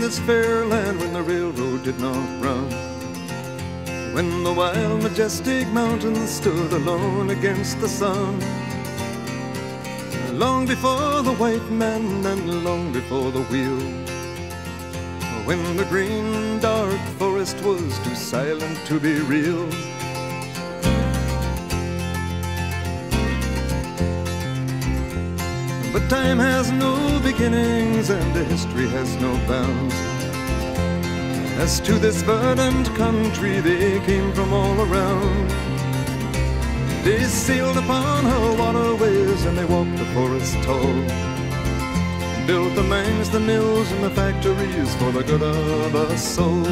this fair land when the railroad did not run, when the wild, majestic mountains stood alone against the sun. Long before the white man and long before the wheel, when the green, dark forest was too silent to be real. But time has no beginnings and history has no bounds. As to this verdant country they came from all around. They sailed upon her waterways and they walked the forest tall, built the mines, the mills, and the factories for the good of us all.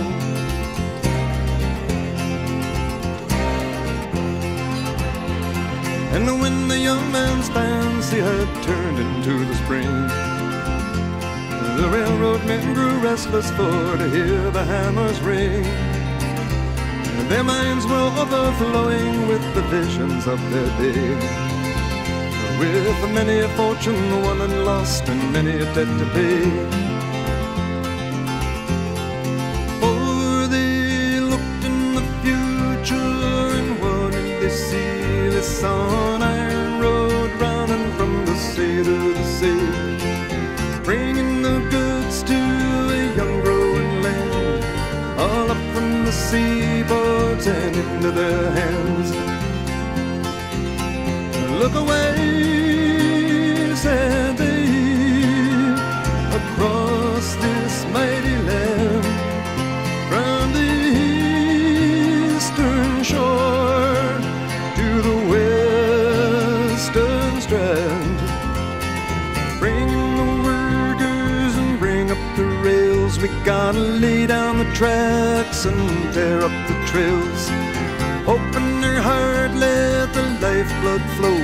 And when the young man's fancy had turned into the spring, the railroad men grew restless for to hear the hammers ring. Their minds were overflowing with the visions of their day, with many a fortune won and lost and many a debt to pay. For they looked in the future, and what did they see? They saw an iron road running from the sea to the sea, bringing the goods to a young growing land, all up from the seaboards and into their hands. Look away, said they, across this mighty land, from the eastern shore to the western strand. Bring the workers and bring up the rails. We gotta lay down the tracks and tear up the trails. Open your heart, let the lifeblood flow.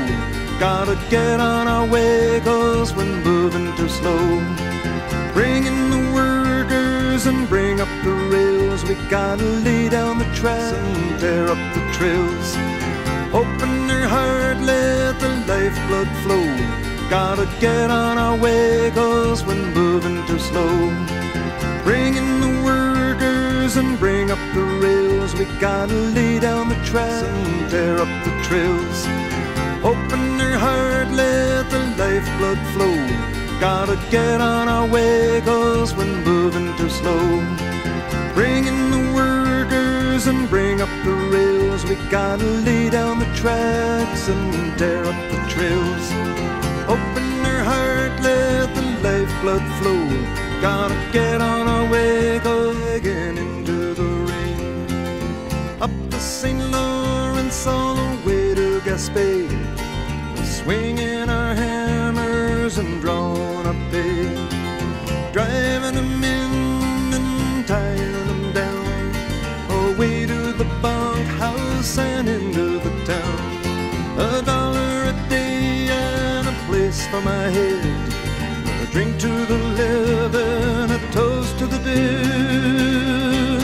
Gotta get on our way, 'cause we're moving too slow. Bring in the workers and bring up the rails. We gotta lay down the tracks and tear up the trails. Open your heart, let the lifeblood flow. Gotta get on our way, 'cause we're moving too slow. Bring in the workers and bring up the rails. We gotta lay down the tracks and tear up the trails. Open your heart, let the lifeblood flow. Gotta get on our way, 'cause we're moving too slow. Bring in the workers and bring up the rails. We gotta lay down the tracks and tear up the trails. Open your heart, let the lifeblood flow. Gotta get on our way, going into the rain. Up to St. Lawrence, all the way to Gaspé, swinging our hammers and drawing up pay, driving them in and tying them down, away to the bunkhouse and into the town. $1 a day and a place for my head, a drink to the living, a toast to the dead.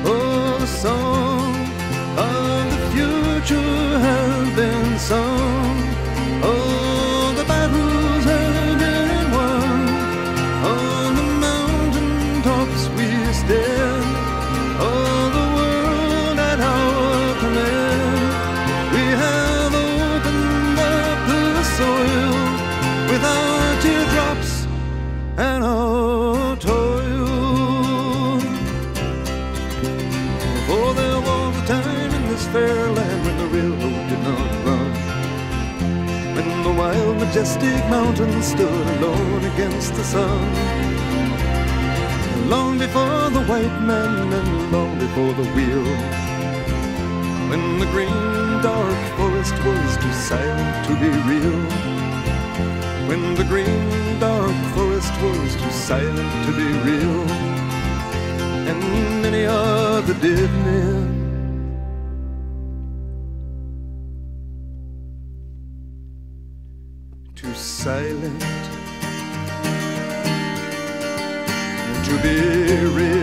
Oh, the song of the future has been sung. Oh, the battles have been won. On the mountain tops we stand. Oh, the world at our command. We have opened up the soil with our teardrops and our toil. For there was a time in this fair land when the railroad did not run, when the wild, majestic mountains stood alone against the sun. Long before the white man and long before the wheel, when the green, dark forest was too silent to be real. When the green, dark forest was too silent to be real. And many are the dead men too silent to be real.